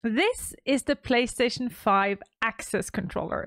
This is the PlayStation 5 access controller.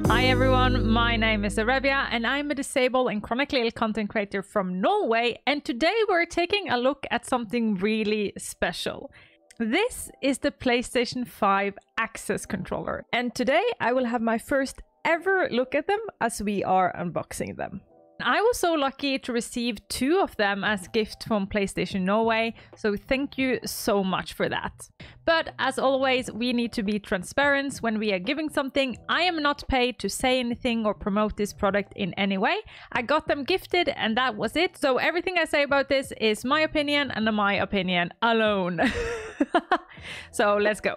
Hi everyone, my name is Arevya and I'm a disabled and chronically ill content creator from Norway, and today we're taking a look at something really special. This is the PlayStation 5 access controller, and today I will have my first ever look at them as we are unboxing them. I was so lucky to receive 2 of them as gift from PlayStation Norway, so thank you so much for that. But as always, we need to be transparent when we are giving something. I am not paid to say anything or promote this product in any way. I got them gifted and that was it. So everything I say about this is my opinion and my opinion alone. So let's go.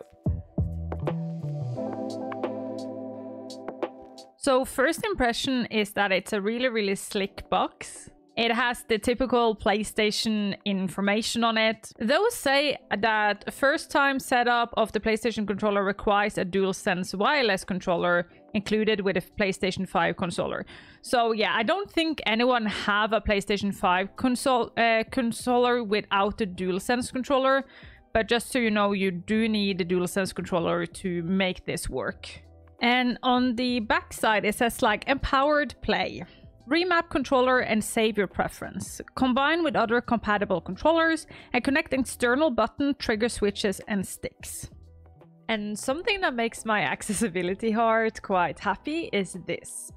So first impression is that it's a really slick box. It has the typical PlayStation information on it. Those say that first time setup of the PlayStation controller requires a DualSense wireless controller included with a PlayStation 5 controller. So yeah, I don't think anyone have a PlayStation 5 controller without a DualSense controller. But just so you know, you do need a DualSense controller to make this work. And on the back side, it says like empowered play. Remap controller and save your preference. Combine with other compatible controllers and connect external button, trigger switches and sticks. And something that makes my accessibility heart quite happy is this.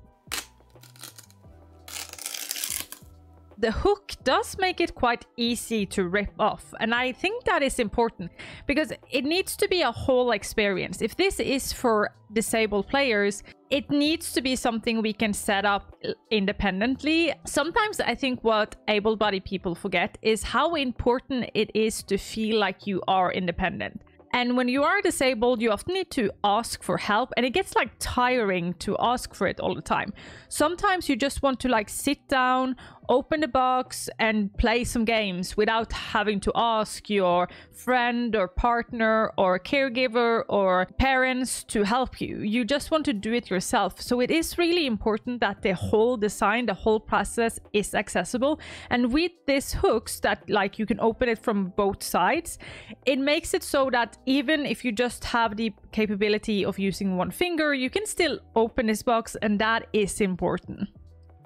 The hook does make it quite easy to rip off, and I think that is important because it needs to be a whole experience. If this is for disabled players, it needs to be something we can set up independently. Sometimes I think what able-bodied people forget is how important it is to feel like you are independent. And when you are disabled, you often need to ask for help, and it gets like tiring to ask for it all the time. Sometimes you just want to like sit down, open the box and play some games without having to ask your friend or partner or caregiver or parents to help you. You just want to do it yourself. So it is really important that the whole design, the whole process is accessible. And with these hooks that like you can open it from both sides, it makes it so that even if you just have the capability of using one finger, you can still open this box, and that is important.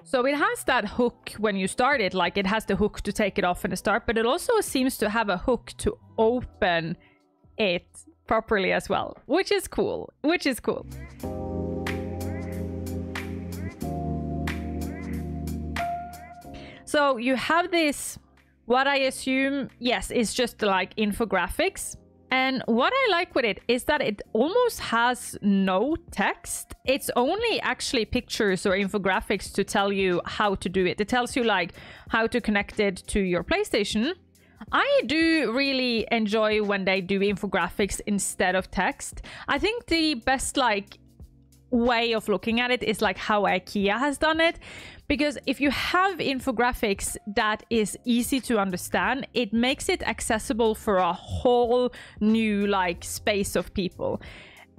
So it has that hook when you start it, like it has the hook to take it off in the start, but it also seems to have a hook to open it properly as well, which is cool, So you have this, what I assume, yes, it's just like infographics. And what I like with it is that it almost has no text. It's only actually pictures or infographics to tell you how to do it. It tells you like how to connect it to your PlayStation. I do really enjoy when they do infographics instead of text. I think the best like way of looking at it is like how IKEA has done it, because if you have infographics that is easy to understand, it makes it accessible for a whole new like space of people.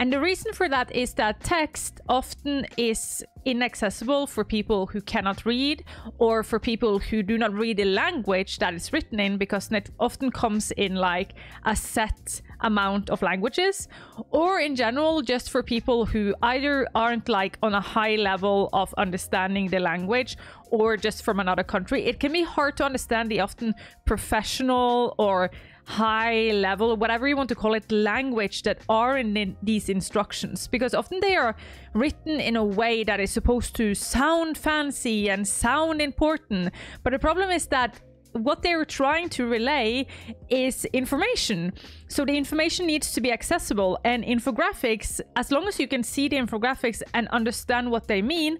And the reason for that is that text often is inaccessible for people who cannot read, or for people who do not read the language that is written in, because it often comes in like a set amount of languages, or in general just for people who either aren't like on a high level of understanding the language or just from another country. It can be hard to understand the often professional or high level, whatever you want to call it, language that are in these instructions, because often they are written in a way that is supposed to sound fancy and sound important. But the problem is that what they're trying to relay is information. So the information needs to be accessible, and infographics, as long as you can see the infographics and understand what they mean,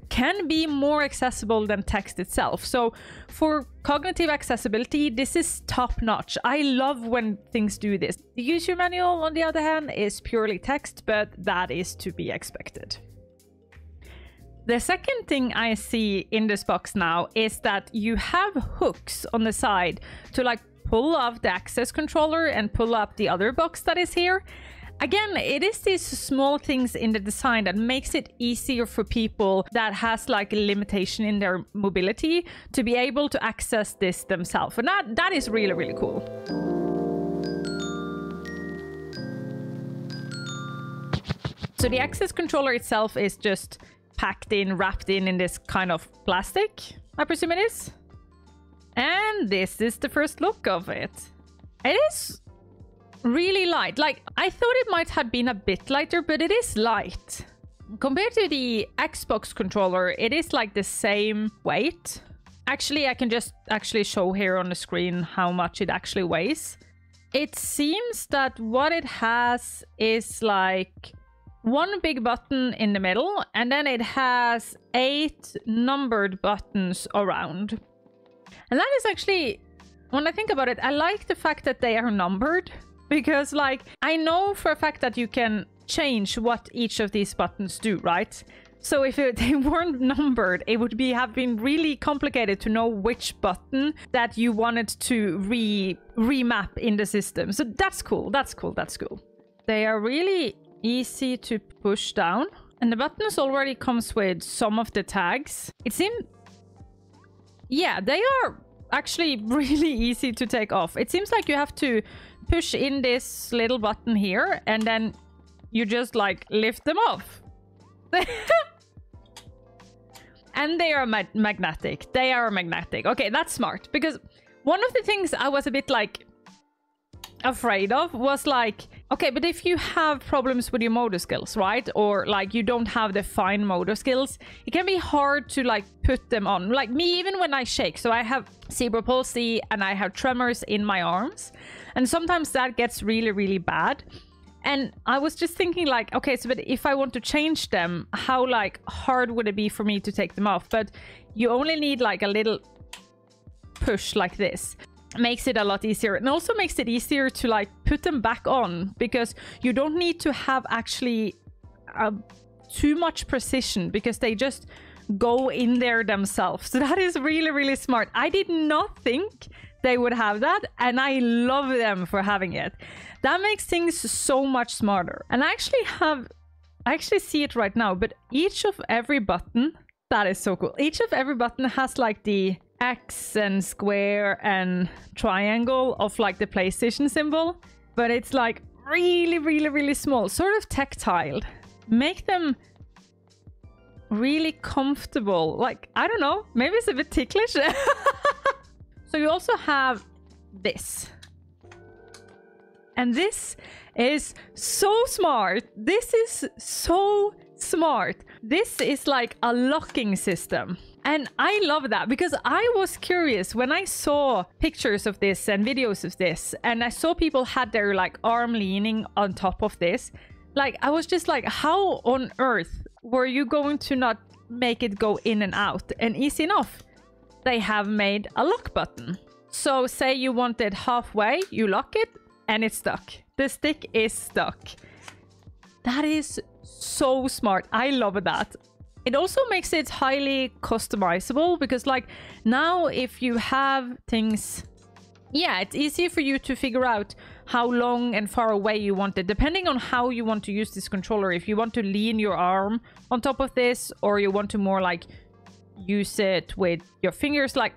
can be more accessible than text itself. So for cognitive accessibility, this is top notch. I love when things do this. The user manual, on the other hand, is purely text, but that is to be expected. The second thing I see in this box now is that you have hooks on the side to like pull off the access controller and pull up the other box that is here. again, it is these small things in the design that makes it easier for people that has like a limitation in their mobility to be able to access this themselves. And that is really, really cool. So the access controller itself is just packed in, wrapped in this kind of plastic, I presume it is. And this is the first look of it. It is really light. Like, I thought it might have been a bit lighter, but it is light. Compared to the Xbox controller, it is like the same weight. Actually, I can just actually show here on the screen how much it actually weighs. It seems that what it has is like one big button in the middle, and then it has 8 numbered buttons around. And that is actually, when I think about it, I like the fact that they are numbered, because like I know for a fact that you can change what each of these buttons do, right? So if they weren't numbered, it would have been really complicated to know which button that you wanted to remap in the system. So that's cool. That's cool. That's cool. They are really easy to push down, and the buttons already comes with some of the tags. It seems, yeah, they are actually really easy to take off. It seems like you have to push in this little button here, and then you just like lift them off. And they are magnetic. They are magnetic. Okay, that's smart, because one of the things I was a bit like afraid of was like, okay, but if you have problems with your motor skills, right? Or like you don't have the fine motor skills, it can be hard to like put them on. Like me, even when I shake, so I have cerebral palsy and I have tremors in my arms, and sometimes that gets really, really bad. And I was just thinking like, okay, so but if I want to change them, how like hard would it be for me to take them off? But you only need like a little push like this. Makes it a lot easier, and also makes it easier to like put them back on, because you don't need to have actually too much precision, because they just go in there themselves. So that is really, really smart. I did not think they would have that, and I love them for having it. That makes things so much smarter. And I actually see it right now, but each of every button, that is so cool. Each of every button has like the X and square and triangle of like the PlayStation symbol, but it's like really, really, really small, sort of tactile. Make them really comfortable. Like, I don't know, maybe it's a bit ticklish. So you also have this. And this is so smart. This is so smart. This is like a locking system. And I love that, because I was curious when I saw pictures of this and videos of this, and I saw people had their like arm leaning on top of this. Like, I was just like, how on earth were you going to not make it go in and out? And easy enough, they have made a lock button. So say you want it halfway, you lock it, and it's stuck. The stick is stuck. That is so smart. I love that. It also makes it highly customizable, because like now if you have things, yeah, it's easier for you to figure out how long and far away you want it, depending on how you want to use this controller. If you want to lean your arm on top of this, or you want to more like use it with your fingers, like,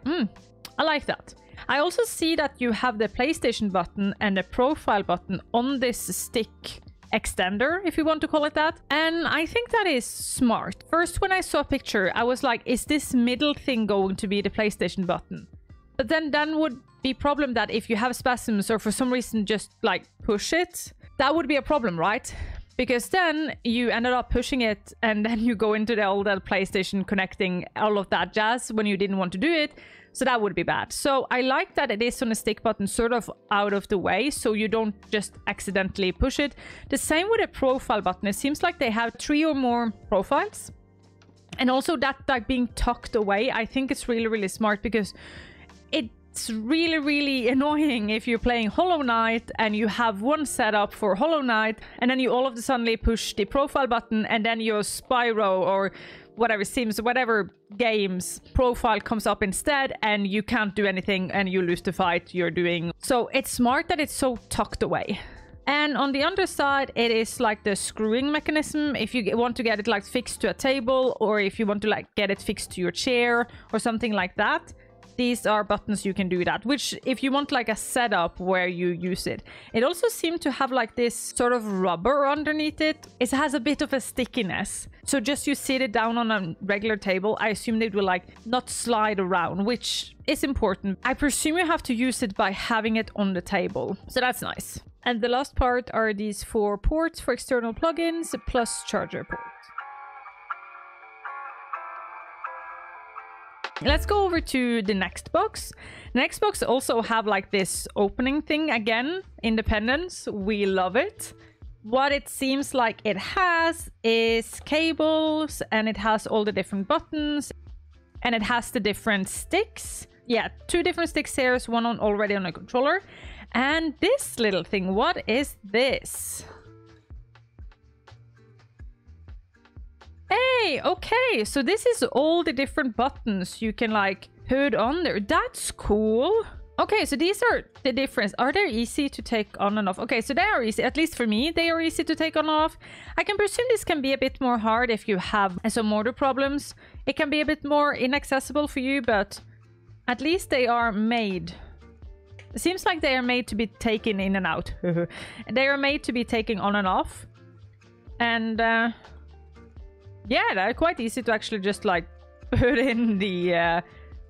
I like that. I also see that you have the PlayStation button and the profile button on this stick extender, if you want to call it that. And I think that is smart. First, when I saw a picture, I was like, is this middle thing going to be the PlayStation button? But then would be problem that if you have spasms or for some reason just like push it, that would be a problem, right? Because then you ended up pushing it, and then you go into the old PlayStation connecting all of that jazz when you didn't want to do it. So that would be bad. So I like that it is on a stick button, sort of out of the way, so you don't just accidentally push it. The same with a profile button. It seems like they have 3 or more profiles. And also that like being tucked away, I think it's really, really smart, because it's really, really annoying if you're playing Hollow Knight and you have one setup for Hollow Knight, and then you all of a sudden push the profile button, and then your Spyro or whatever Sims, whatever games profile comes up instead, and you can't do anything and you lose the fight you're doing. So it's smart that it's so tucked away. And on the underside, it is like the screwing mechanism. If you want to get it like fixed to a table, or if you want to like get it fixed to your chair or something like that, these are buttons you can do that, which if you want like a setup where you use it. It also seems to have like this sort of rubber underneath it. It has a bit of a stickiness. So just you sit it down on a regular table, I assume it will like not slide around, which is important. I presume you have to use it by having it on the table. So that's nice. And the last part are these 4 ports for external plugins plus charger port. Let's go over to the next box. The next box also have like this opening thing again, independence. We love it. What it seems like it has is cables, and it has all the different buttons, and it has the different sticks. Yeah, 2 different sticks here, one on already on a controller. And this little thing, what is this? Hey, okay, so this is all the different buttons you can like put on there. That's cool. Okay, so these are the difference. Are they easy to take on and off? Okay, so they are easy, at least for me, they are easy to take on and off. I can presume this can be a bit more hard if you have some motor problems. It can be a bit more inaccessible for you, but at least they are made. It seems like they are made to be taken in and out. They are made to be taken on and off. And yeah, they're quite easy to actually just like put in the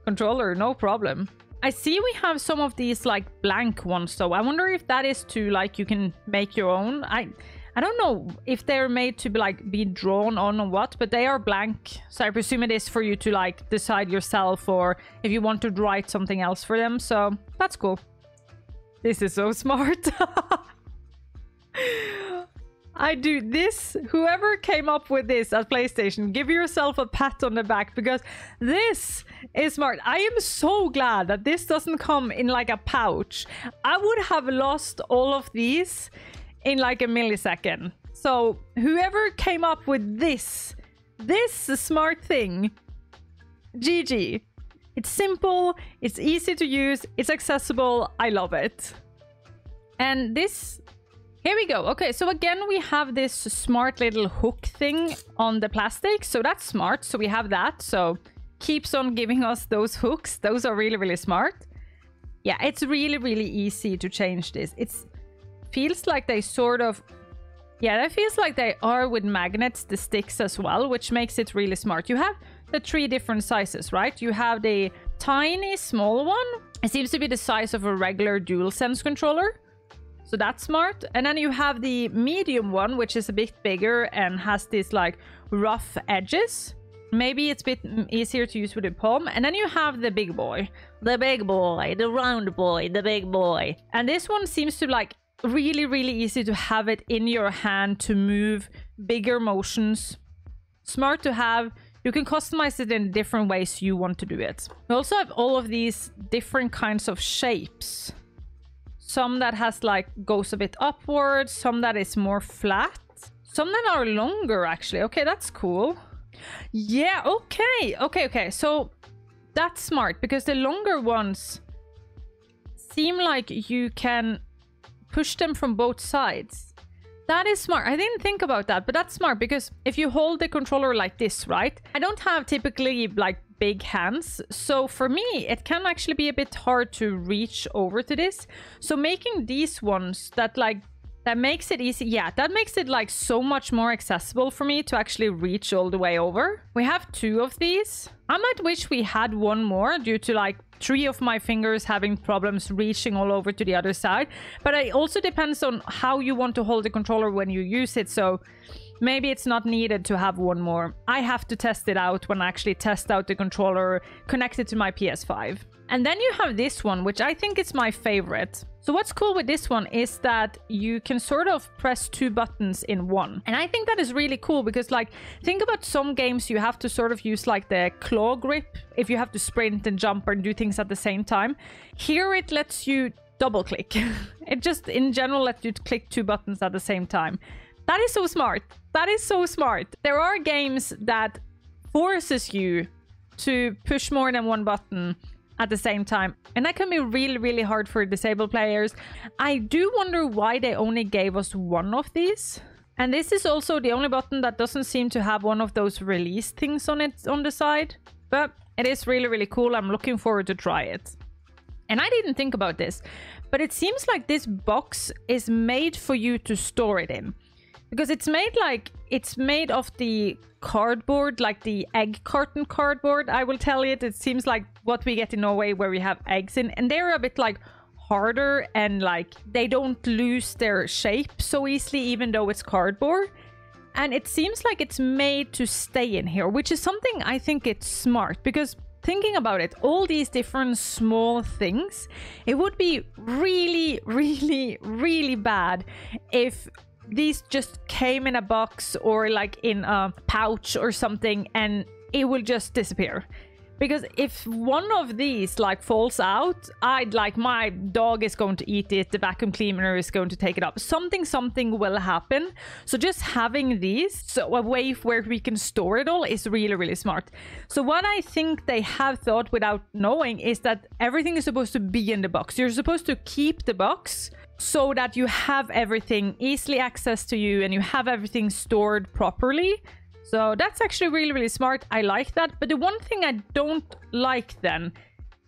controller, no problem. I see we have some of these like blank ones, so I wonder if that is to like you can make your own. I don't know if they're made to be drawn on or what, but they are blank, so I presume it is for you to like decide yourself, or if you want to write something else for them. So that's cool. This is so smart. I do this. Whoever came up with this at PlayStation, give yourself a pat on the back, because this is smart. I am so glad that this doesn't come in like a pouch. I would have lost all of these in like a millisecond. So whoever came up with this smart thing, GG. It's simple, it's easy to use, it's accessible. I love it. And this, here we go. Okay, so again, we have this smart little hook thing on the plastic. So that's smart. So we have that. So keeps on giving us those hooks. Those are really, really smart. Yeah, it's really, really easy to change this. It feels like they sort of, yeah, it feels like they are with magnets, the sticks as well, which makes it really smart. You have the 3 different sizes, right? You have the tiny small one. It seems to be the size of a regular DualSense controller. So that's smart. And then you have the medium one, which is a bit bigger and has these like rough edges. Maybe it's a bit easier to use with the palm. And then you have the big boy. The big boy, the round boy, the big boy. And this one seems to like really, really easy to have it in your hand to move bigger motions. Smart to have. You can customize it in different ways you want to do it. We also have all of these different kinds of shapes. Some that has like goes a bit upwards, some that is more flat, some that are longer actually. Okay, that's cool. Yeah, okay. So that's smart, because the longer ones seem like you can push them from both sides. That is smart. I didn't think about that, but that's smart, because if you hold the controller like this, right? I don't have typically like big hands, so for me it can actually be a bit hard to reach over to this. So making these ones that makes it easy, yeah, that makes it like so much more accessible for me to actually reach all the way over. We have 2 of these. I might wish we had 1 more due to like 3 of my fingers having problems reaching all over to the other side. But it also depends on how you want to hold the controller when you use it. So maybe it's not needed to have 1 more. I have to test it out when I actually test out the controller connected to my PS5. And then you have this one, which I think is my favorite. So what's cool with this one is that you can sort of press 2 buttons in one. And I think that is really cool, because like, think about some games you have to sort of use like the claw grip if you have to sprint and jump and do things at the same time. Here it lets you double click. It just in general lets you click 2 buttons at the same time. That is so smart. That is so smart. There are games that forces you to push more than 1 button. at the same time. And that can be really, really hard for disabled players. I do wonder why they only gave us one of these. And this is also the only button that doesn't seem to have one of those release things on it on the side. But it is really, really cool. I'm looking forward to try it. And I didn't think about this, but it seems like this box is made for you to store it in. Because it's made of the cardboard, like the egg carton cardboard, I will tell you. It seems like what we get in Norway where we have eggs in. And they're a bit like harder and like they don't lose their shape so easily even though it's cardboard. And it seems like it's made to stay in here, which is something I think it's smart because thinking about it, all these different small things, it would be really, really, really bad if these just came in a box or like in a pouch or something and it will just disappear. Because if one of these like falls out, my dog is going to eat it, the vacuum cleaner is going to take it up. Something will happen. So just having these, so a way where we can store it all is really, really smart. So what I think they have thought without knowing is that everything is supposed to be in the box. You're supposed to keep the box so that you have everything easily accessed to you and you have everything stored properly. So that's actually really, really smart. I like that. But the one thing I don't like then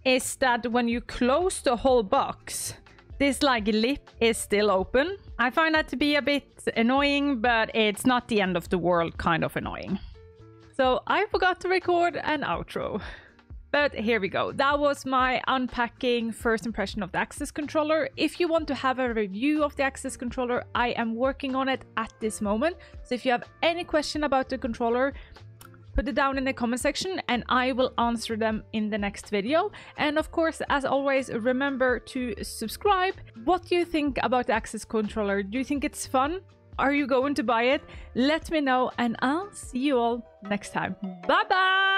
is that when you close the whole box, this like lip is still open. I find that to be a bit annoying, but it's not the end of the world kind of annoying. So I forgot to record an outro. But here we go. That was my unpacking first impression of the Access Controller. If you want to have a review of the Access Controller, I am working on it at this moment. So if you have any question about the controller, put it down in the comment section and I will answer them in the next video. And of course, as always, remember to subscribe. What do you think about the Access Controller? Do you think it's fun? Are you going to buy it? Let me know and I'll see you all next time. Bye bye!